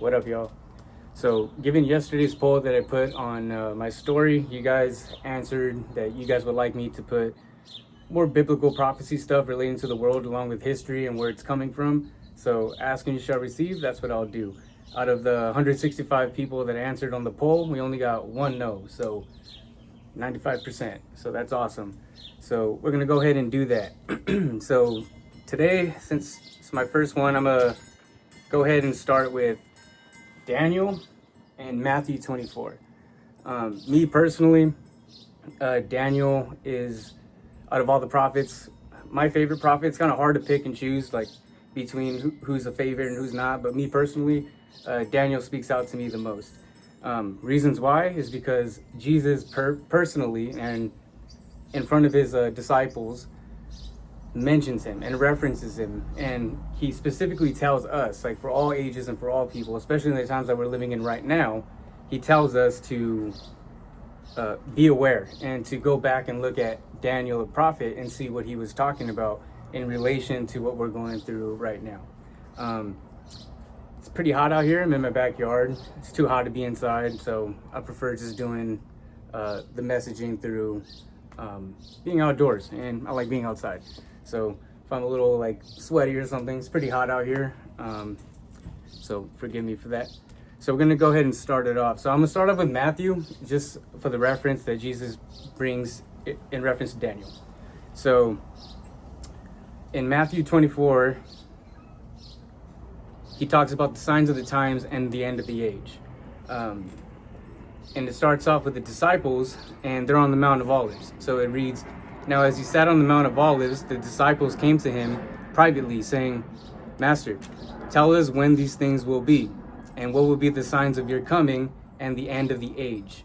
What up, y'all? So, given yesterday's poll that I put on my story, you guys answered that you guys would like me to put more biblical prophecy stuff relating to the world along with history and where it's coming from. So, ask and you shall receive, that's what I'll do. Out of the 165 people that answered on the poll, we only got one no, so 95%. So, that's awesome. So, we're going to go ahead and do that. So, today, since it's my first one, I'm going to go ahead and start with Daniel and Matthew 24. Me personally, Daniel is, out of all the prophets, my favorite prophet. It's kind of hard to pick and choose like between who's a favorite and who's not, but me personally, Daniel speaks out to me the most. Reasons why is because Jesus personally and in front of his disciples mentions him and references him, and he specifically tells us, like for all ages and for all people, especially in the times that we're living in right now, he tells us to be aware and to go back and look at Daniel the prophet and see what he was talking about in relation to what we're going through right now. It's pretty hot out here. I'm in my backyard. It's too hot to be inside, so I prefer just doing the messaging through being outdoors, and I like being outside. So if I'm a little like sweaty or something, it's pretty hot out here. So forgive me for that. So we're gonna go ahead and start it off. So I'm gonna start off with Matthew, just for the reference that Jesus brings in reference to Daniel. So in Matthew 24, he talks about the signs of the times and the end of the age. And it starts off with the disciples, and they're on the Mount of Olives. So it reads, "Now as he sat on the Mount of Olives, the disciples came to him privately, saying, 'Master, tell us when these things will be, and what will be the signs of your coming and the end of the age?'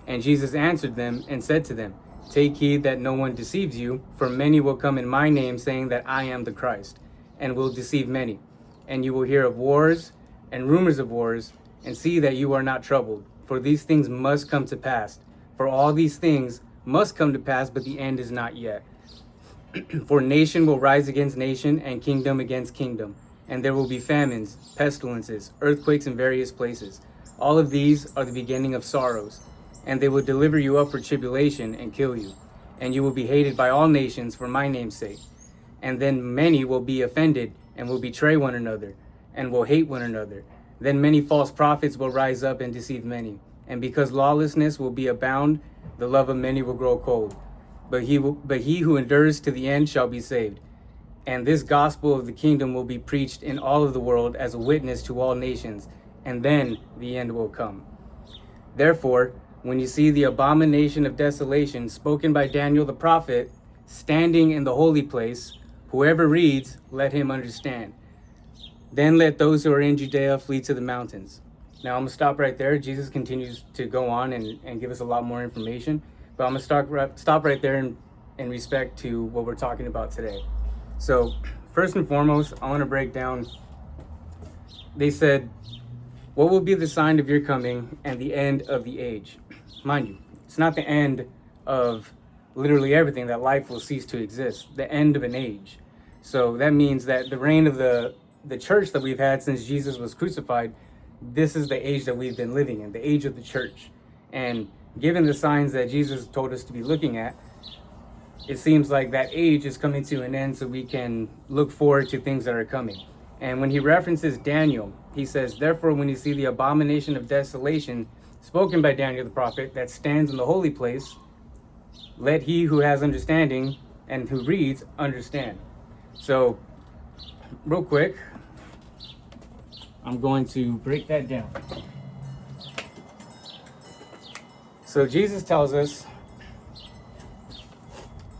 And Jesus answered them and said to them, 'Take heed that no one deceives you, for many will come in my name, saying that I am the Christ, and will deceive many. And you will hear of wars and rumors of wars, and see that you are not troubled. For these things must come to pass. For all these things must come to pass, but the end is not yet. For nation will rise against nation, and kingdom against kingdom. And there will be famines, pestilences, earthquakes in various places. All of these are the beginning of sorrows. And they will deliver you up for tribulation and kill you. And you will be hated by all nations for my name's sake. And then many will be offended and will betray one another and will hate one another. Then many false prophets will rise up and deceive many. And because lawlessness will be abound, the love of many will grow cold. But he who endures to the end shall be saved. And this gospel of the kingdom will be preached in all of the world as a witness to all nations, and then the end will come. Therefore, when you see the abomination of desolation spoken by Daniel the prophet standing in the holy place, whoever reads, let him understand. Then let those who are in Judea flee to the mountains.'" Now I'm going to stop right there. Jesus continues to go on and give us a lot more information. But I'm going to stop right there in respect to what we're talking about today. So first and foremost, I want to break down. They said, "What will be the sign of your coming and the end of the age?" Mind you, it's not the end of literally everything, that life will cease to exist. The end of an age. So that means that the reign of the church that we've had since Jesus was crucified, this is the age that we've been living in, the age of the church. And given the signs that Jesus told us to be looking at, it seems like that age is coming to an end, so we can look forward to things that are coming. And when he references Daniel, he says, "Therefore, when you see the abomination of desolation spoken by Daniel the prophet that stands in the holy place, let he who has understanding and who reads understand." So real quick, I'm going to break that down. So Jesus tells us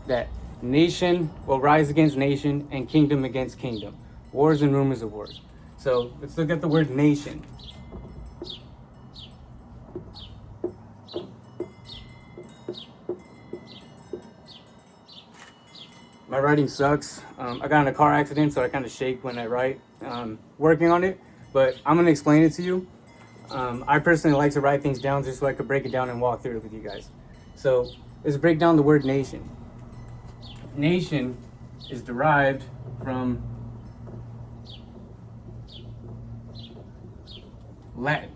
that nation will rise against nation and kingdom against kingdom. Wars and rumors of wars. So let's look at the word nation. My writing sucks. I got in a car accident, so I kind of shake when I write. Working on it, but I'm gonna explain it to you. I personally like to write things down just so I could break it down and walk through it with you guys. So let's break down the word nation. Nation is derived from Latin.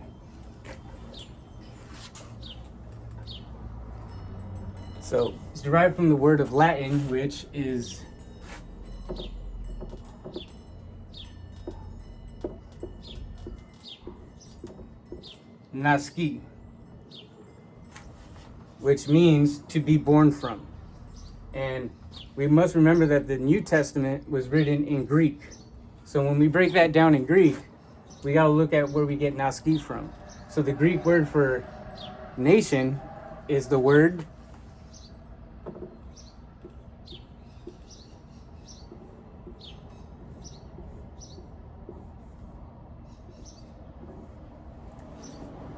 So it's derived from the word of Latin, which is nasci, which means to be born from. And we must remember that the New Testament was written in Greek. So when we break that down in Greek, we got to look at where we get nasci from. So the Greek word for nation is the word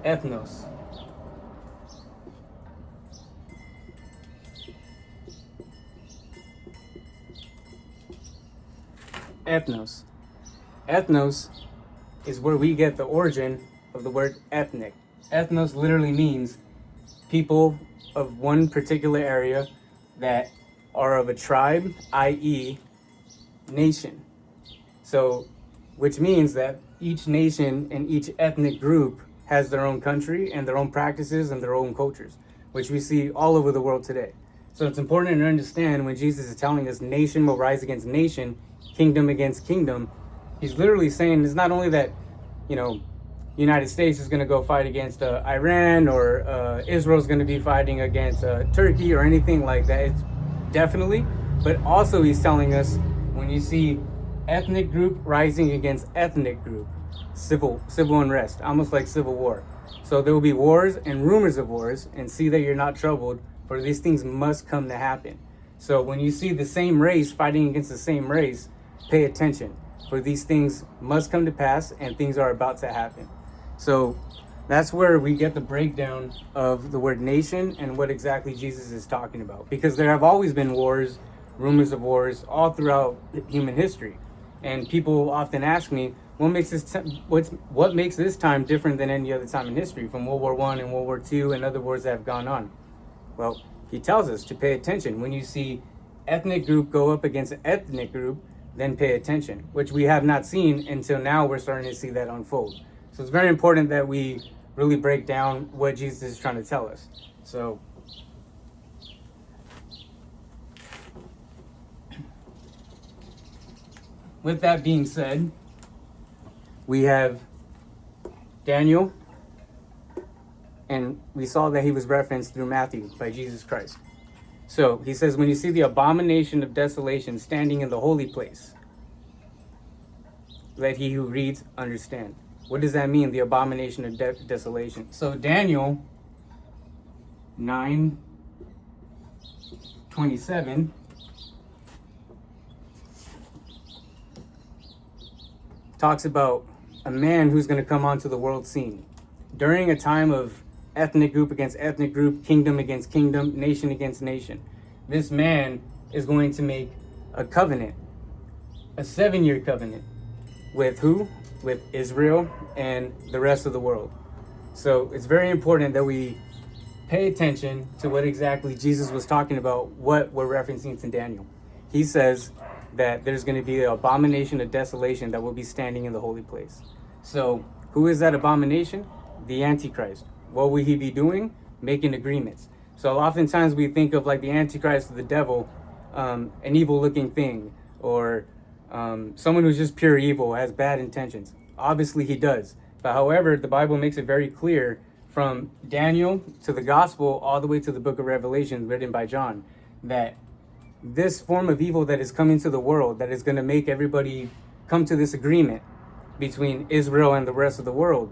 ethnos. Ethnos. Ethnos is where we get the origin of the word ethnic. Ethnos literally means people of one particular area that are of a tribe, i.e., nation. So, which means that each nation and each ethnic group has their own country and their own practices and their own cultures, which we see all over the world today. So it's important to understand when Jesus is telling us nation will rise against nation, kingdom against kingdom, he's literally saying it's not only that, United States is going to go fight against Iran, or Israel's going to be fighting against Turkey or anything like that. It's definitely, but also he's telling us when you see ethnic group rising against ethnic group, civil unrest, almost like civil war. So there will be wars and rumors of wars, and see that you're not troubled, for these things must come to happen. So when you see the same race fighting against the same race, pay attention, for these things must come to pass and things are about to happen. So that's where we get the breakdown of the word nation and what exactly Jesus is talking about. Because there have always been wars, rumors of wars, all throughout human history. And people often ask me, what makes this time different than any other time in history, from World War I and World War II and other wars that have gone on? Well, he tells us to pay attention. When you see ethnic group go up against ethnic group, then pay attention, which we have not seen until now. We're starting to see that unfold. So it's very important that we really break down what Jesus is trying to tell us. So with that being said, we have Daniel, and we saw that he was referenced through Matthew by Jesus Christ. So he says, when you see the abomination of desolation standing in the holy place, let he who reads understand. What does that mean, the abomination of desolation? So Daniel 9:27 talks about a man who's going to come onto the world scene during a time of ethnic group against ethnic group, kingdom against kingdom, nation against nation. This man is going to make a covenant, a 7-year covenant. With who? With Israel and the rest of the world. So it's very important that we pay attention to what exactly Jesus was talking about, what we're referencing to Daniel. He says that there's going to be an abomination of desolation that will be standing in the holy place. So who is that abomination? The Antichrist. What will he be doing? Making agreements. So oftentimes we think of like the Antichrist or the devil, an evil looking thing, or someone who's just pure evil, has bad intentions. Obviously he does. But however, the Bible makes it very clear, from Daniel to the gospel all the way to the book of Revelation written by John, that this form of evil that is coming to the world, that is going to make everybody come to this agreement between Israel and the rest of the world,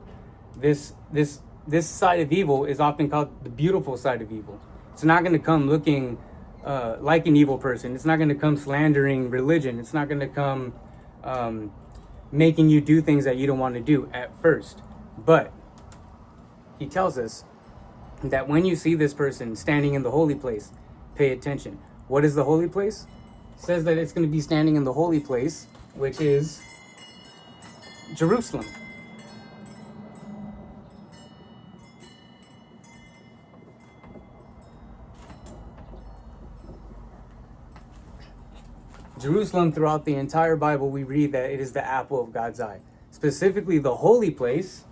this side of evil is often called the beautiful side of evil. It's not going to come looking like an evil person. It's not going to come slandering religion. It's not going to come making you do things that you don't want to do at first. But he tells us that when you see this person standing in the holy place, pay attention. What is the holy place? It says that it's going to be standing in the holy place, which is Jerusalem. Jerusalem, throughout the entire Bible, we read that it is the apple of God's eye. Specifically, the holy place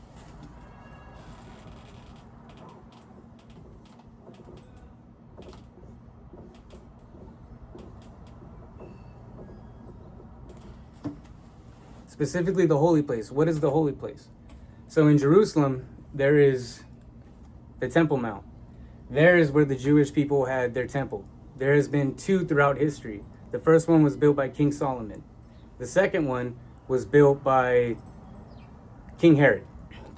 specifically the holy place. What is the holy place? So in Jerusalem, there is the Temple Mount. There is where the Jewish people had their temple. There has been two throughout history. The first one was built by King Solomon. The second one was built by King Herod.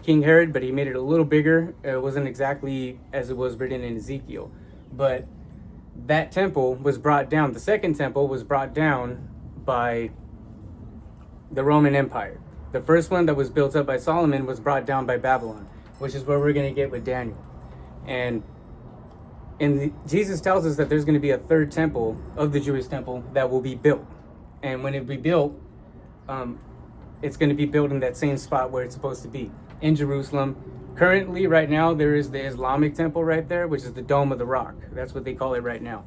King Herod, but he made it a little bigger. It wasn't exactly as it was written in Ezekiel. But that temple was brought down. The second temple was brought down by the Roman Empire. The first one that was built up by Solomon was brought down by Babylon, which is where we're going to get with Daniel. And Jesus tells us that there's going to be a third temple of the Jewish temple that will be built. And when it be built, it's going to be built in that same spot where it's supposed to be, in Jerusalem. Currently, right now, there is the Islamic temple right there, which is the Dome of the Rock. That's what they call it right now.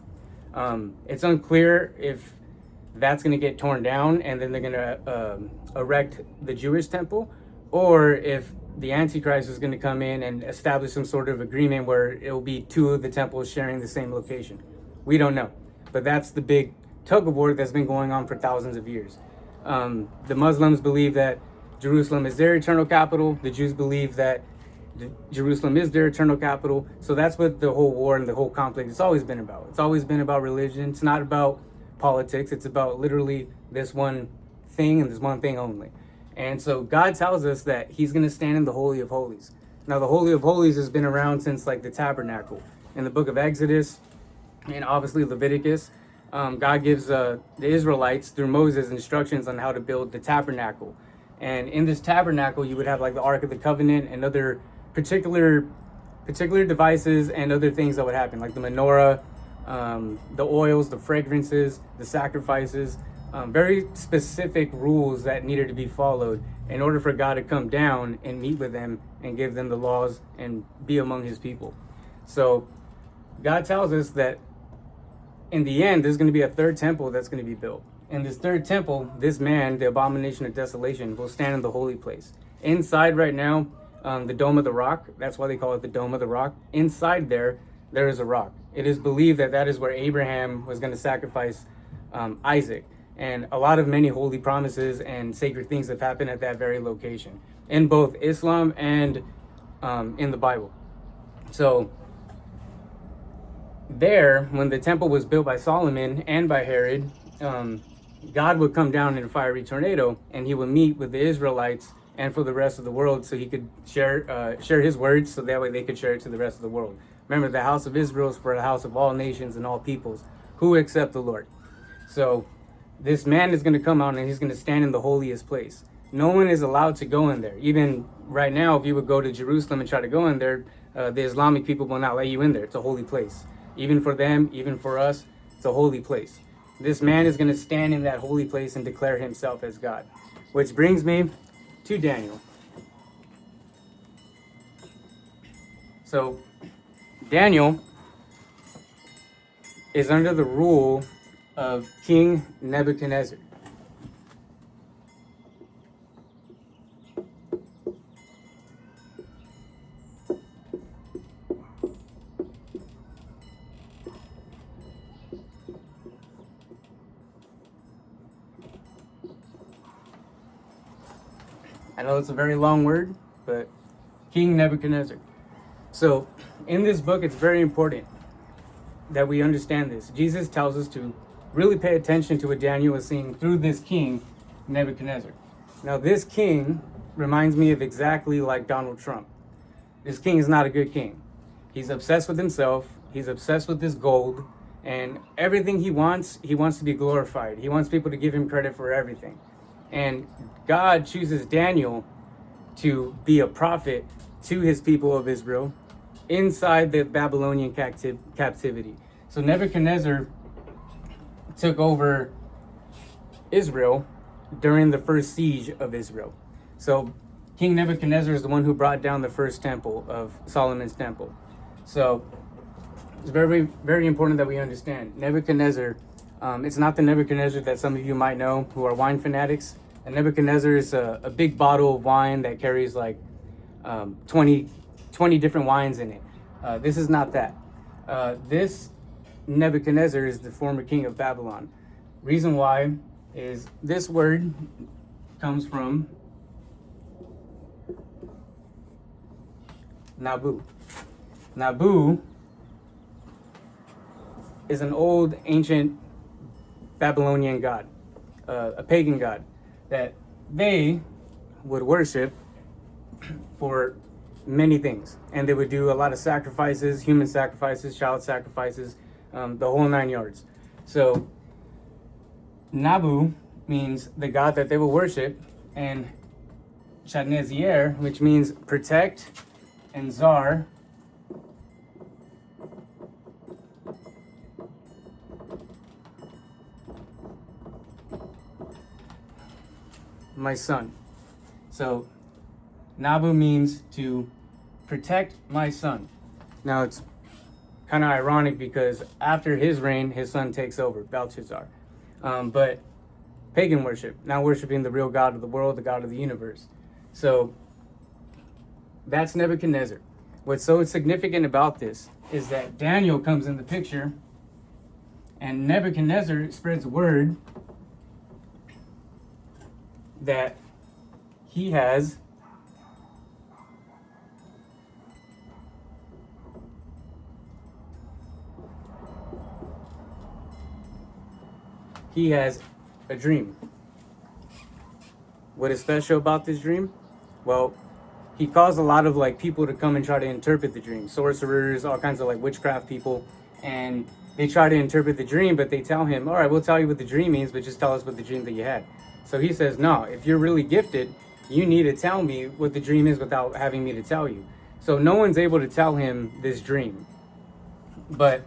It's unclear if that's going to get torn down and then they're going to erect the Jewish temple, or if the Antichrist is going to come in and establish some sort of agreement where it will be two of the temples sharing the same location. We don't know. But that's the big tug of war that's been going on for thousands of years. The Muslims believe that Jerusalem is their eternal capital. The Jews believe that Jerusalem is their eternal capital. So that's what the whole war and the whole conflict has always been about. It's always been about religion. It's not about politics. It's about literally this one thing and this one thing only. And so God tells us that he's going to stand in the Holy of Holies. Now, the Holy of Holies has been around since like the tabernacle. In the book of Exodus and obviously Leviticus, God gives the Israelites through Moses instructions on how to build the tabernacle. And in this tabernacle, you would have like the Ark of the Covenant and other particular devices and other things that would happen, like the menorah, the oils, the fragrances, the sacrifices, very specific rules that needed to be followed in order for God to come down and meet with them and give them the laws and be among his people. So God tells us that in the end, there's going to be a third temple that's going to be built. In this third temple, this man, the abomination of desolation, will stand in the holy place. Inside right now, the Dome of the Rock, that's why they call it the Dome of the Rock. Inside there is a rock. It is believed that that is where Abraham was going to sacrifice Isaac. And a lot of many holy promises and sacred things have happened at that very location in both Islam and in the Bible. So there, when the temple was built by Solomon and by Herod, God would come down in a fiery tornado and he would meet with the Israelites and for the rest of the world, so he could share his words, so that way they could share it to the rest of the world. Remember, the house of Israel is for the house of all nations and all peoples who accept the Lord. So this man is going to come out and he's going to stand in the holiest place. No one is allowed to go in there. Even right now, if you would go to Jerusalem and try to go in there, the Islamic people will not let you in there. It's a holy place. Even for them, even for us, it's a holy place. This man is going to stand in that holy place and declare himself as God. Which brings me to Daniel. So Daniel is under the rule of King Nebuchadnezzar. I know it's a very long word, but King Nebuchadnezzar. So in this book, it's very important that we understand this. Jesus tells us to really pay attention to what Daniel is seeing through this king, Nebuchadnezzar. Now, this king reminds me of exactly like Donald Trump. This king is not a good king. He's obsessed with himself. He's obsessed with this gold. And everything he wants to be glorified. He wants people to give him credit for everything. And God chooses Daniel to be a prophet to his people of Israel inside the Babylonian captivity. So Nebuchadnezzar took over Israel during the first siege of Israel. So King Nebuchadnezzar is the one who brought down the first temple of Solomon's temple. So it's very, very important that we understand Nebuchadnezzar. It's not the Nebuchadnezzar that some of you might know who are wine fanatics. And Nebuchadnezzar is a big bottle of wine that carries like 20 different wines in it. This is not that. This Nebuchadnezzar is the former king of Babylon. Reason why is this word, comes from Nabu. Nabu is an old ancient Babylonian god, a pagan god that they would worship for many things, and they would do a lot of sacrifices, human sacrifices, child sacrifices, the whole 9 yards. So Nabu means the god that they will worship, and Shadnezier, which means protect, and Zar my son. So Nabu means to protect my son. Now it's kind of ironic because after his reign, his son takes over, Belshazzar. But pagan worship, now worshiping the real God of the world, the God of the universe. So that's Nebuchadnezzar. What's so significant about this is that Daniel comes in the picture, and Nebuchadnezzar spreads word that he has a dream. What is special about this dream? Well, he caused a lot of people to come and try to interpret the dream. Sorcerers, all kinds of witchcraft people, and they try to interpret the dream, but they tell him, all right, we'll tell you what the dream means, but just tell us what the dream that you had. So he says, no, if you're really gifted, you need to tell me what the dream is without having me to tell you. So no one's able to tell him this dream. But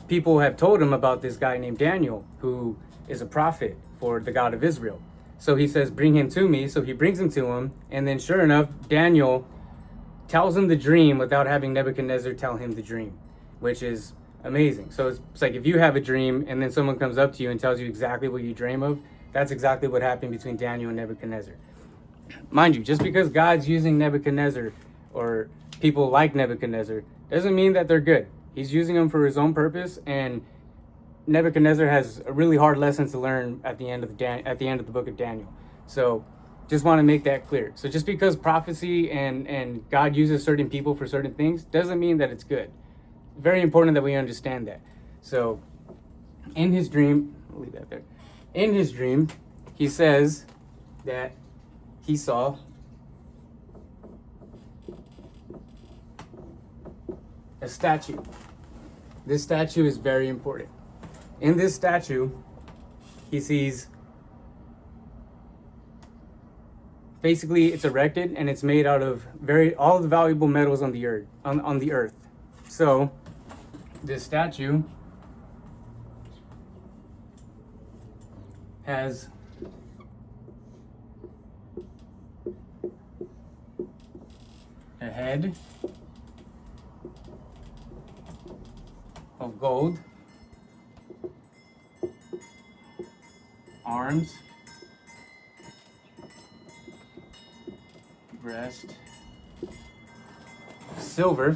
people have told him about this guy named Daniel, who is a prophet for the God of Israel. So he says, bring him to me. So he brings him to him. And then sure enough, Daniel tells him the dream without having Nebuchadnezzar tell him the dream, which is amazing. So it's like if you have a dream and then someone comes up to you and tells you exactly what you dream of, that's exactly what happened between Daniel and Nebuchadnezzar. Mind you, just because God's using Nebuchadnezzar or people like Nebuchadnezzar doesn't mean that they're good. He's using them for his own purpose, and Nebuchadnezzar has a really hard lesson to learn at the end of the book of Daniel. So just want to make that clear. So just because prophecy and God uses certain people for certain things doesn't mean that it's good. Very important that we understand that. So in his dream, I'll leave that there. In his dream, he says that he saw a statue. This statue is very important. In this statue, he sees, basically it's erected and it's made out of all the valuable metals on the earth. So this statue has a head of gold, arms, breast, silver,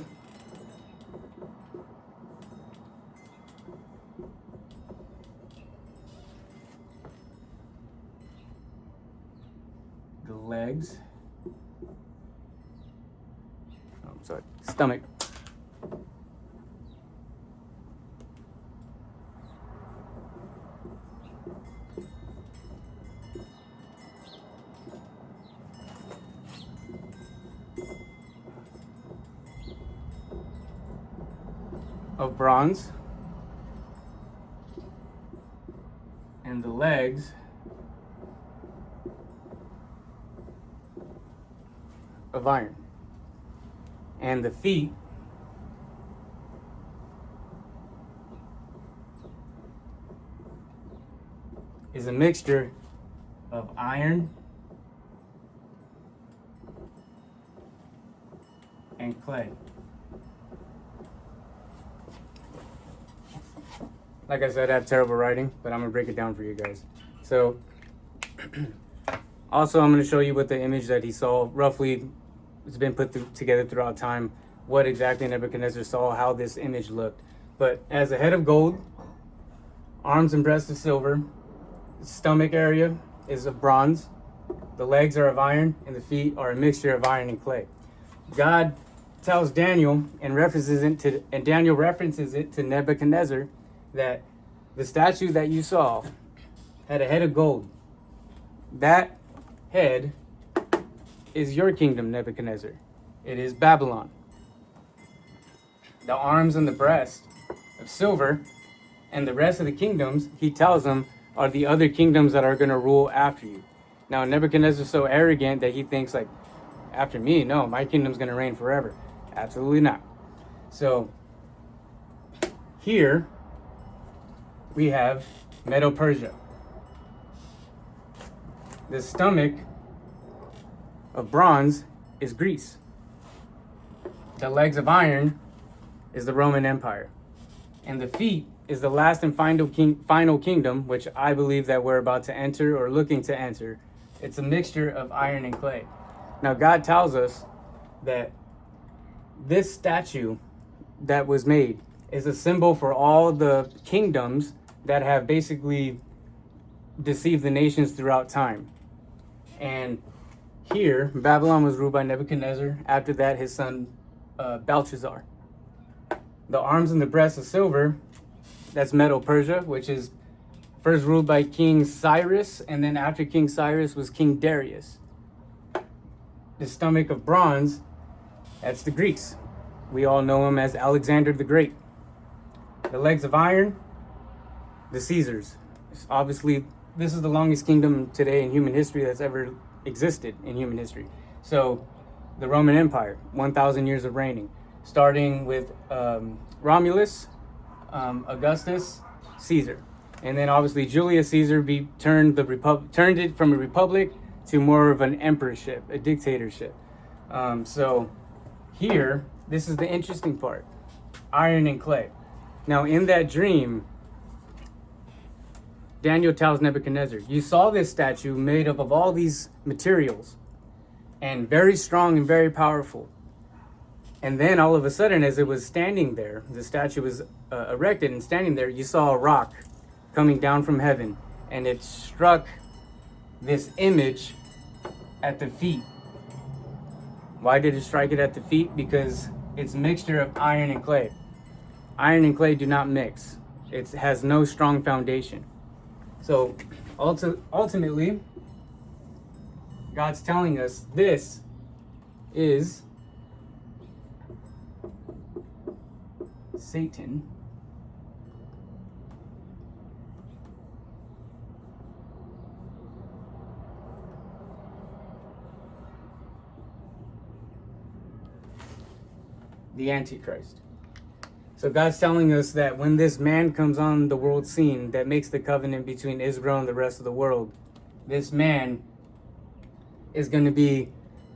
the legs, stomach, of bronze, and the legs of iron, and the feet is a mixture of iron and clay. Like I said, I have terrible writing, but I'm gonna break it down for you guys. So also I'm gonna show you what the image that he saw, roughly it's been put together throughout time, what exactly Nebuchadnezzar saw, how this image looked. But as a head of gold, arms and breast of silver, stomach area is of bronze, the legs are of iron, and the feet are a mixture of iron and clay. God tells Daniel and Daniel references it to Nebuchadnezzar that the statue that you saw had a head of gold. That head is your kingdom, Nebuchadnezzar. It is Babylon. The arms and the breast of silver and the rest of the kingdoms, he tells them, are the other kingdoms that are going to rule after you. Now, Nebuchadnezzar is so arrogant that he thinks, like, after me, no, my kingdom's going to reign forever. Absolutely not. So, here we have Medo-Persia. The stomach of bronze is Greece. The legs of iron is the Roman Empire. And the feet is the last and final kingdom, which I believe that we're about to enter or looking to enter. It's a mixture of iron and clay. Now, God tells us that this statue that was made is a symbol for all the kingdoms that have basically deceived the nations throughout time. And here, Babylon was ruled by Nebuchadnezzar. After that, his son Belshazzar. The arms and the breast of silver, that's Medo-Persia, which is first ruled by King Cyrus, and then after King Cyrus was King Darius. The stomach of bronze, that's the Greeks. We all know him as Alexander the Great. The legs of iron, the Caesars. Obviously, this is the longest kingdom today in human history that's ever existed in human history. So, the Roman Empire, 1,000 years of reigning, starting with Romulus, Augustus, Caesar. And then obviously Julius Caesar turned it from a republic to more of an emperorship, a dictatorship. So here, this is the interesting part. Iron and clay. Now in that dream, Daniel tells Nebuchadnezzar, you saw this statue made up of all these materials and very strong and very powerful. And then all of a sudden, as it was standing there, the statue was erected and standing there, you saw a rock coming down from heaven, and it struck this image at the feet. Why did it strike it at the feet? Because it's a mixture of iron and clay. Iron and clay do not mix. It has no strong foundation. So ultimately, God's telling us this is Satan. The Antichrist. So God's telling us that when this man comes on the world scene that makes the covenant between Israel and the rest of the world, this man is going to be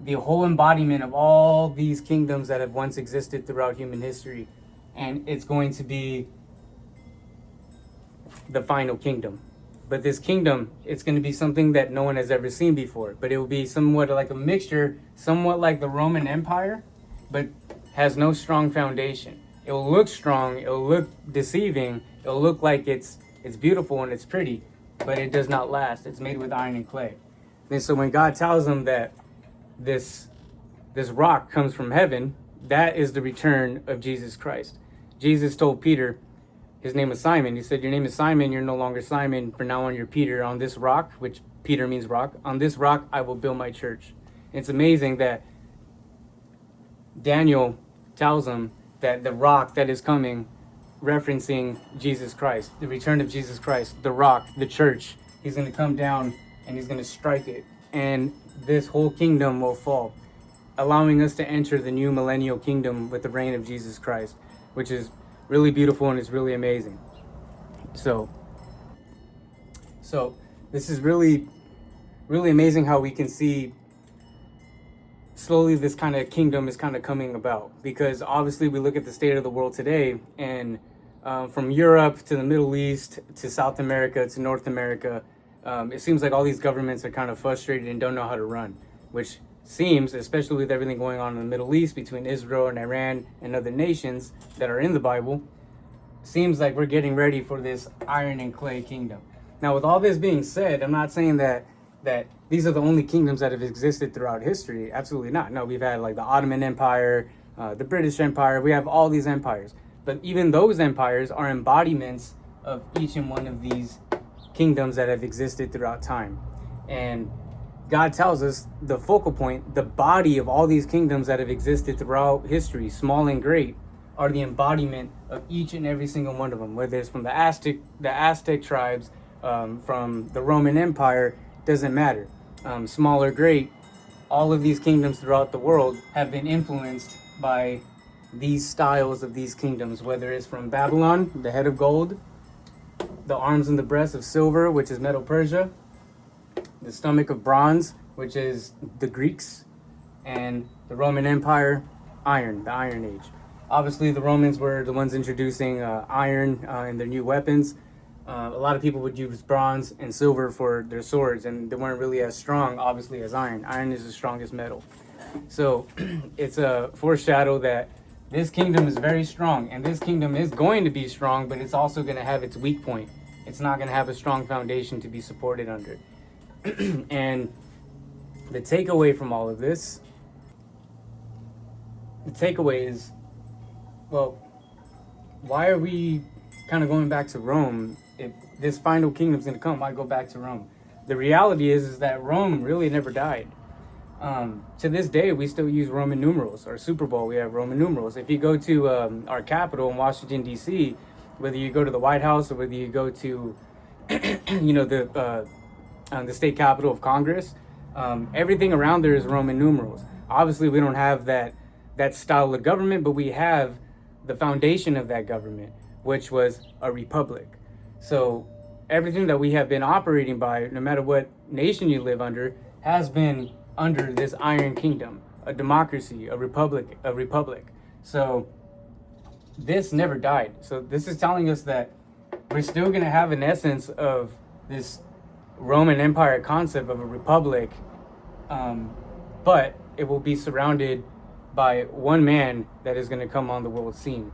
the whole embodiment of all these kingdoms that have once existed throughout human history. And it's going to be the final kingdom. But this kingdom, it's going to be something that no one has ever seen before. But it will be somewhat like a mixture, somewhat like the Roman Empire, but has no strong foundation. It will look strong, it will look deceiving, it will look like it's beautiful and it's pretty, but it does not last. It's made with iron and clay. And so when God tells them that this rock comes from heaven, that is the return of Jesus Christ. Jesus told Peter, his name was Simon. He said, your name is Simon, you're no longer Simon. From now on, you're Peter. On this rock, which Peter means rock, on this rock, I will build my church. And it's amazing that Daniel tells him that the rock that is coming, referencing Jesus Christ, the return of Jesus Christ, the rock, the church, he's going to come down and he's going to strike it. And this whole kingdom will fall, allowing us to enter the new millennial kingdom with the reign of Jesus Christ, which is really beautiful and it's really amazing. So this is really, really amazing how we can see slowly this kind of kingdom is kind of coming about, because obviously we look at the state of the world today, and from Europe to the Middle East to South America to North America, it seems like all these governments are kind of frustrated and don't know how to run, which seems, especially with everything going on in the Middle East between Israel and Iran and other nations that are in the Bible, seems like we're getting ready for this iron and clay kingdom. Now, with all this being said, I'm not saying that that these are the only kingdoms that have existed throughout history. Absolutely not. No, we've had like the Ottoman Empire, the British Empire. We have all these empires, but even those empires are embodiments of each and one of these kingdoms that have existed throughout time. And God tells us the focal point, the body of all these kingdoms that have existed throughout history, small and great, are the embodiment of each and every single one of them. Whether it's from the Aztec tribes, from the Roman Empire, doesn't matter. Small or great, all of these kingdoms throughout the world have been influenced by these styles of these kingdoms. Whether it's from Babylon, the head of gold, the arms and the breast of silver, which is Medo-Persia, the stomach of bronze, which is the Greeks, and the Roman Empire, iron, the Iron Age. Obviously, the Romans were the ones introducing iron in their new weapons. A lot of people would use bronze and silver for their swords, and they weren't really as strong, obviously, as iron. Iron is the strongest metal. So it's a foreshadow that this kingdom is very strong, and this kingdom is going to be strong, but it's also going to have its weak point. It's not going to have a strong foundation to be supported under. And the takeaway from all of this, the takeaway is, well, why are we kind of going back to Rome? If this final kingdom's going to come, why go back to Rome? The reality is that Rome really never died. To this day, we still use Roman numerals. Our Super Bowl, we have Roman numerals. If you go to our capital in Washington, D.C., whether you go to the White House or whether you go to, the state capitol of Congress, everything around there is Roman numerals. Obviously, we don't have that style of government, but we have the foundation of that government, which was a republic. So everything that we have been operating by, no matter what nation you live under, has been under this Iron Kingdom, a democracy, a republic. So this never died. So this is telling us that we're still going to have an essence of this Roman Empire concept of a republic, but it will be surrounded by one man that is going to come on the world scene.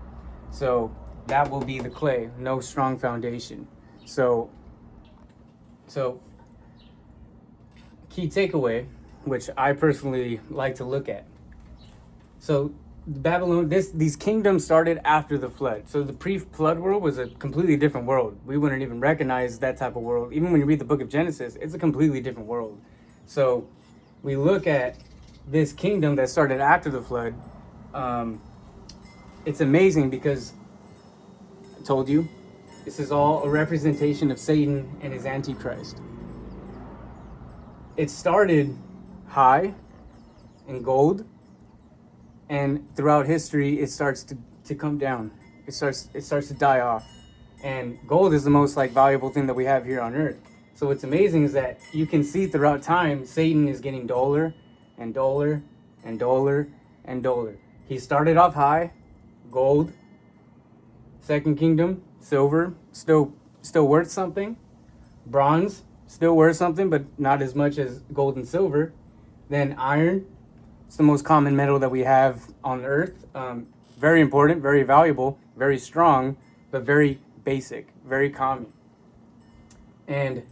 So that will be the clay, no strong foundation. So key takeaway, which I personally like to look at. So Babylon, these kingdoms started after the flood. So the pre-flood world was a completely different world. We wouldn't even recognize that type of world. Even when you read the book of Genesis, it's a completely different world. So we look at this kingdom that started after the flood. It's amazing because I told you, this is all a representation of Satan and his Antichrist. It started high in gold, and throughout history it starts to come down. It starts to die off. And gold is the most valuable thing that we have here on earth. So what's amazing is that you can see throughout time Satan is getting duller and duller and duller and duller. He started off high, gold, second kingdom, silver, still worth something, bronze, still worth something, but not as much as gold and silver. Then iron, it's the most common metal that we have on earth. Very important, very valuable, very strong, but very basic, very common. And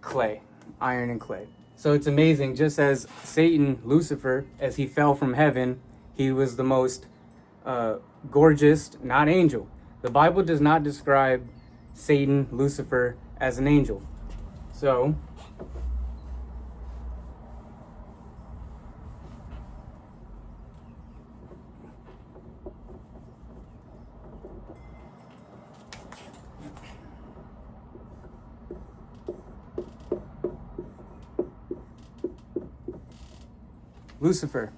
clay, iron and clay. So it's amazing, just as Satan, Lucifer, as he fell from heaven, he was the most gorgeous, not angel. The Bible does not describe Satan, Lucifer, as an angel. So Lucifer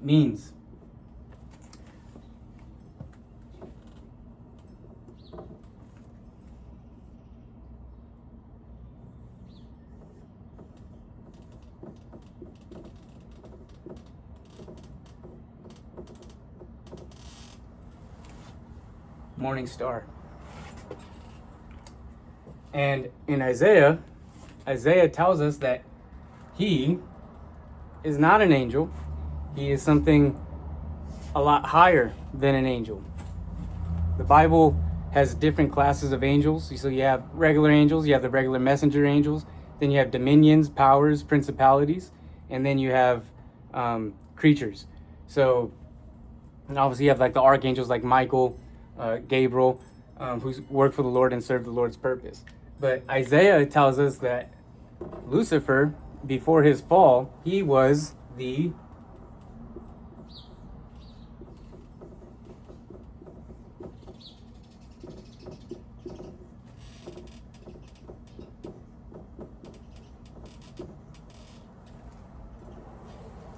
means morning star. And in Isaiah tells us that he is not an angel. He is something a lot higher than an angel. The Bible has different classes of angels. So you have regular angels, you have the regular messenger angels, then you have dominions, powers, principalities, and then you have creatures. So and obviously you have like the archangels like Michael, Gabriel, who work for the Lord and serve the Lord's purpose. But Isaiah tells us that Lucifer, before his fall, he was the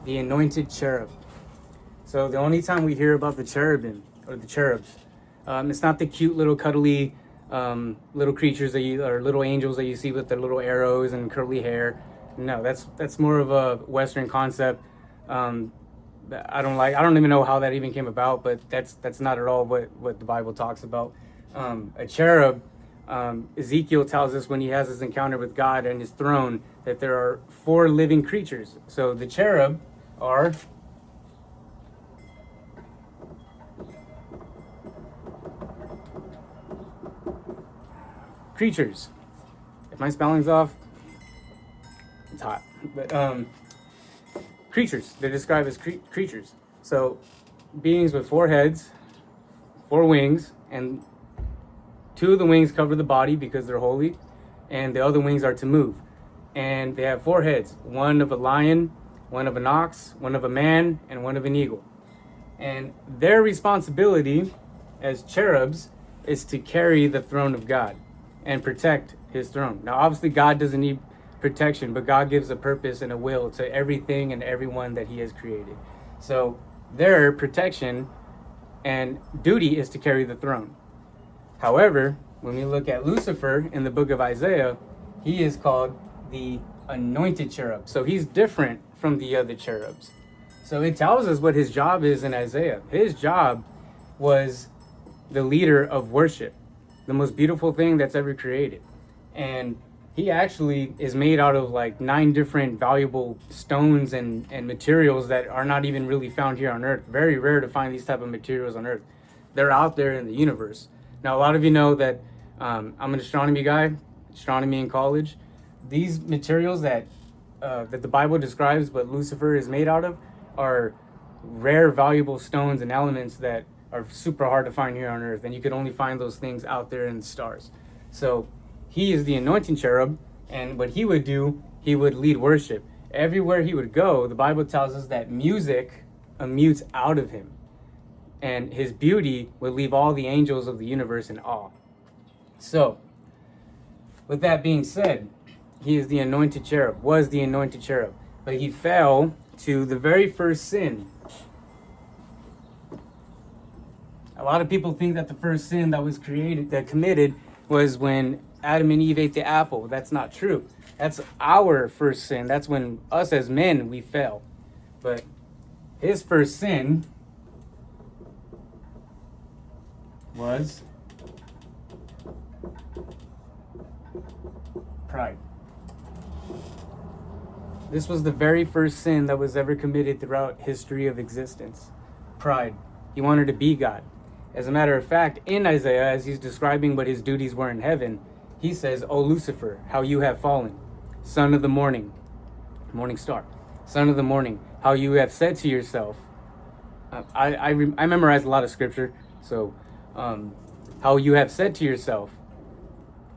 anointed cherub. So the only time we hear about the cherubim or the cherubs, it's not the cute little cuddly little creatures or little angels that you see with their little arrows and curly hair. No, that's more of a Western concept. I don't even know how that even came about, but that's not at all what the Bible talks about. A cherub, Ezekiel tells us when he has his encounter with God and his throne that there are 4 living creatures. So the cherub are creatures. If my spelling's off, it's hot. But creatures. They're described as creatures. So beings with 4 heads, 4 wings, and 2 of the wings cover the body because they're holy, and the other wings are to move. And they have 4 heads, one of a lion, one of an ox, one of a man, and one of an eagle. And their responsibility as cherubs is to carry the throne of God and protect his throne. Now, obviously, God doesn't need protection, but God gives a purpose and a will to everything and everyone that he has created. So their protection and duty is to carry the throne. However, when we look at Lucifer in the book of Isaiah, he is called the anointed cherub. So he's different from the other cherubs. So it tells us what his job is in Isaiah. His job was the leader of worship, the most beautiful thing that's ever created. And he actually is made out of like 9 different valuable stones and materials that are not even really found here on Earth. Very rare to find these type of materials on Earth. They're out there in the universe. Now, a lot of you know that I'm an astronomy guy, astronomy in college. These materials that the Bible describes what Lucifer is made out of are rare, valuable stones and elements that are super hard to find here on Earth. And you could only find those things out there in the stars. So he is the anointing cherub, and what he would do, he would lead worship. Everywhere he would go, the Bible tells us that music emutes out of him, and his beauty would leave all the angels of the universe in awe. So, with that being said, he is the anointed cherub, was the anointed cherub, but he fell to the very first sin. A lot of people think that the first sin that was committed was when Adam and Eve ate the apple. That's not true. That's our first sin. That's when us as men, we fell. But his first sin was pride. This was the very first sin that was ever committed throughout history of existence. Pride. He wanted to be God. As a matter of fact, in Isaiah, as he's describing what his duties were in heaven, he says, "O Lucifer, how you have fallen, son of the morning star, son of the morning, how you have said to yourself," I memorized a lot of scripture, so how you have said to yourself,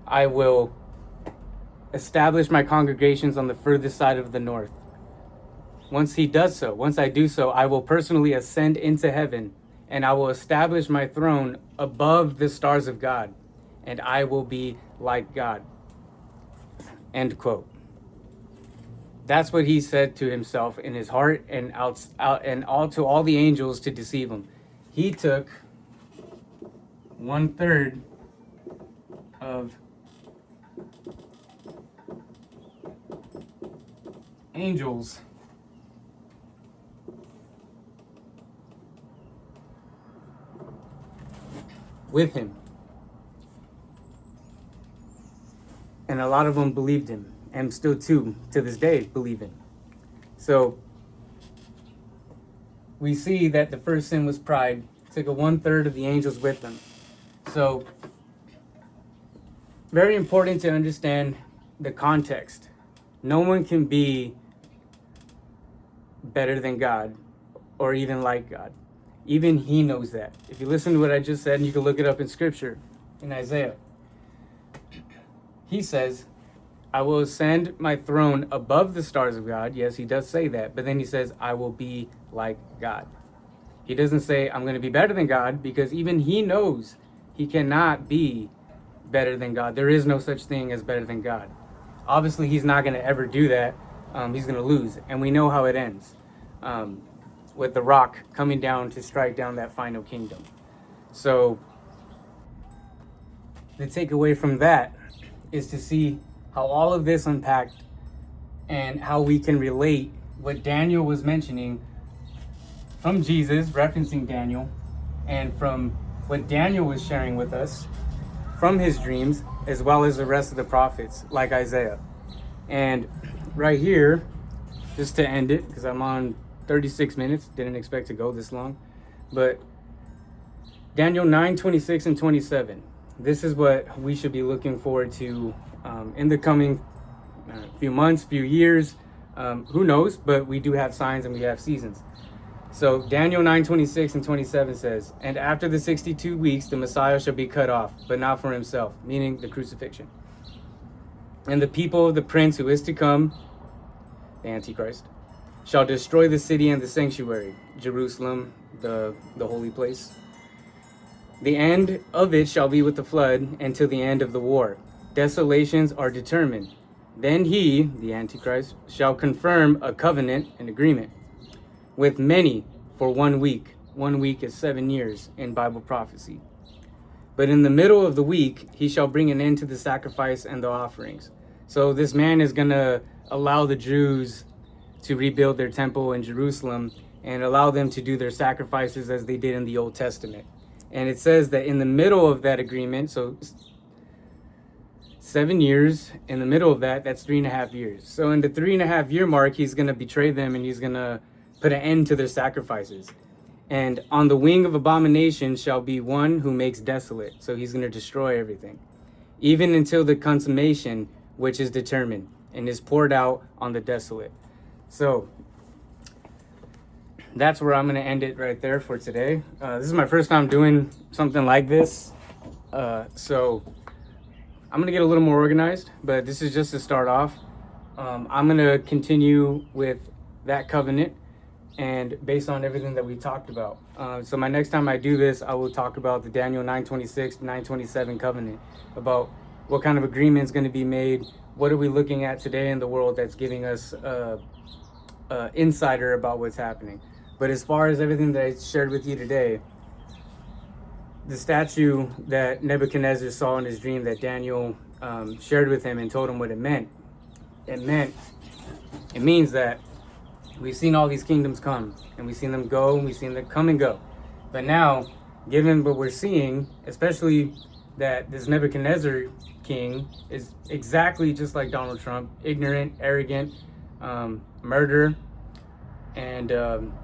"I will establish my congregations on the furthest side of the north." Once he does so, once I do so, I will personally ascend into heaven, and I will establish my throne above the stars of God, and I will be like God. End quote. That's what he said to himself in his heart and out to all the angels to deceive him. He took 1/3 of angels with him. And a lot of them believed him, and still to this day believe him. So we see that the first sin was pride. Took 1/3 of the angels with them. So, very important to understand the context. No one can be better than God or even like God. Even he knows that. If you listen to what I just said, and you can look it up in scripture, in Isaiah, he says, I will ascend my throne above the stars of God. Yes, he does say that. But then he says, I will be like God. He doesn't say, I'm going to be better than God, because even he knows he cannot be better than God. There is no such thing as better than God. Obviously, he's not going to ever do that. He's going to lose. And we know how it ends, with the rock coming down to strike down that final kingdom. So the takeaway from that is to see how all of this unpacked and how we can relate what Daniel was mentioning from Jesus, referencing Daniel, and from what Daniel was sharing with us from his dreams, as well as the rest of the prophets, like Isaiah. And right here, just to end it, because I'm on 36 minutes, didn't expect to go this long, but Daniel 9, 26 and 27. This is what we should be looking forward to in the coming few months, few years. Who knows? But we do have signs and we have seasons. So Daniel 9, 26 and 27 says, and after the 62 weeks, the Messiah shall be cut off, but not for himself, meaning the crucifixion. And the people of the prince who is to come, the Antichrist, shall destroy the city and the sanctuary, Jerusalem, the holy place. The end of it shall be with the flood, and till the end of the war. Desolations are determined. Then he, the Antichrist, shall confirm a covenant, an agreement, with many for 1 week. 1 week is 7 years in Bible prophecy. But in the middle of the week, he shall bring an end to the sacrifice and the offerings. So this man is going to allow the Jews to rebuild their temple in Jerusalem and allow them to do their sacrifices as they did in the Old Testament. And it says that in the middle of that agreement, so 7 years, in the middle of that, that's 3.5 years. So in the 3.5 year mark, he's going to betray them and he's going to put an end to their sacrifices. And on the wing of abomination shall be one who makes desolate. So he's going to destroy everything, even until the consummation, which is determined and is poured out on the desolate. So that's where I'm going to end it right there for today. This is my first time doing something like this. So I'm going to get a little more organized, but this is just to start off. I'm going to continue with that covenant and based on everything that we talked about. So my next time I do this, I will talk about the Daniel 9:26, 9:27 covenant, about what kind of agreement is going to be made. What are we looking at today in the world that's giving us insider about what's happening. But as far as everything that I shared with you today, the statue that Nebuchadnezzar saw in his dream that Daniel shared with him and told him what it meant, it means that we've seen all these kingdoms come and we've seen them go and we've seen them come and go. But now, given what we're seeing, especially that this Nebuchadnezzar king is exactly just like Donald Trump, ignorant, arrogant, murderer, and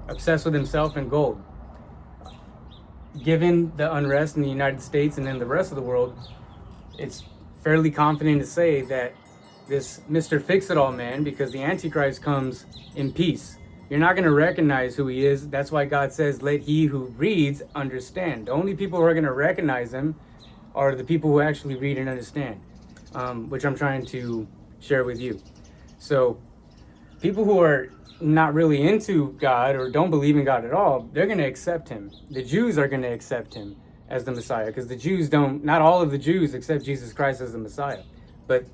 obsessed with himself and gold. Given the unrest in the United States and in the rest of the world, it's fairly confident to say that this Mr. Fix-It-All man, because the Antichrist comes in peace. You're not going to recognize who he is. That's why God says, let he who reads understand. The only people who are going to recognize him are the people who actually read and understand, which I'm trying to share with you. So people who are not really into God or don't believe in God at all, they're going to accept him. The Jews are going to accept him as the Messiah, because the Jews not all of the Jews accept Jesus Christ as the Messiah. But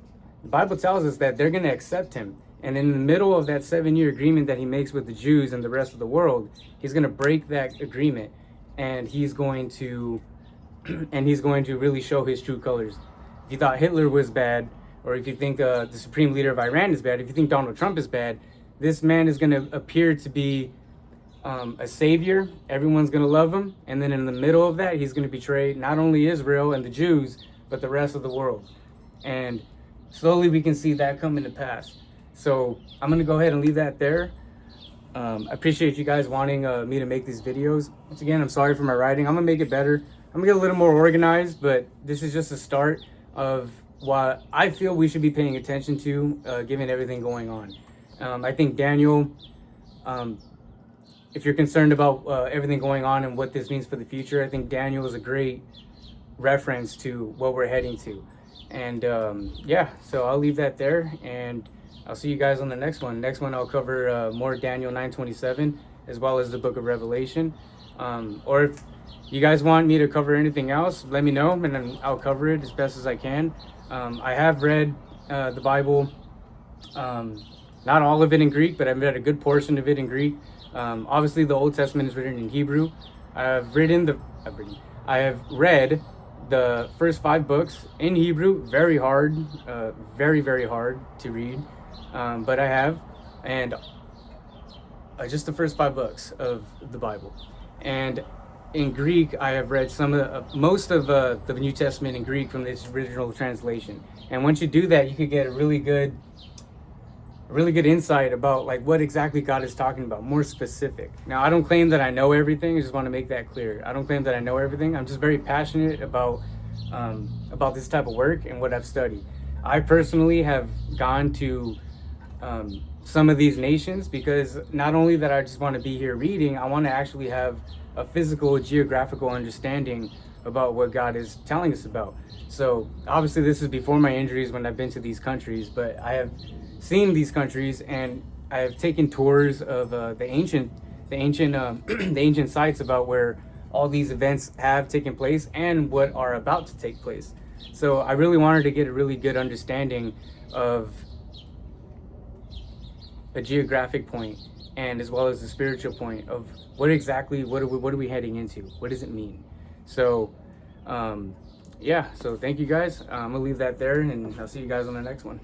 the Bible tells us that they're going to accept him. And in the middle of that 7-year agreement that he makes with the Jews and the rest of the world, he's going to break that agreement, and he's going to really show his true colors. If you thought Hitler was bad, or if you think the supreme leader of Iran is bad, if you think Donald Trump is bad, this man is going to appear to be a savior. Everyone's going to love him. And then in the middle of that, he's going to betray not only Israel and the Jews, but the rest of the world. And slowly we can see that coming to pass. So I'm going to go ahead and leave that there. I appreciate you guys wanting me to make these videos. Once again, I'm sorry for my writing. I'm going to make it better. I'm gonna get a little more organized, but this is just a start of what I feel we should be paying attention to, given everything going on. I think Daniel, if you're concerned about everything going on and what this means for the future, I think Daniel is a great reference to what we're heading to. And yeah, so I'll leave that there, and I'll see you guys on the next one. Next one, I'll cover more Daniel 9:27, as well as the book of Revelation. Or if you guys want me to cover anything else, let me know, and then I'll cover it as best as I can. I have read the Bible, not all of it in Greek, but I've read a good portion of it in Greek. Obviously, the Old Testament is written in Hebrew. I have read the first 5 books in Hebrew. Very hard, very, very hard to read, but I have, and just the first 5 books of the Bible. And in Greek, I have read most of the New Testament in Greek from its original translation. And once you do that, you could get a really good insight about like what exactly God is talking about, more specific. Now, I don't claim that I know everything. I just want to make that clear. I don't claim that I know everything. I'm just very passionate about this type of work and what I've studied. I personally have gone to some of these nations because not only that I just want to be here reading, I want to actually have a physical, geographical understanding about what God is telling us about. So obviously this is before my injuries when I've been to these countries, but I have seen these countries and I have taken tours of the ancient sites about where all these events have taken place and what are about to take place. So I really wanted to get a really good understanding of a geographic point and as well as the spiritual point of what are we heading into? What does it mean? So yeah, so thank you guys. I'm gonna leave that there, and I'll see you guys on the next one.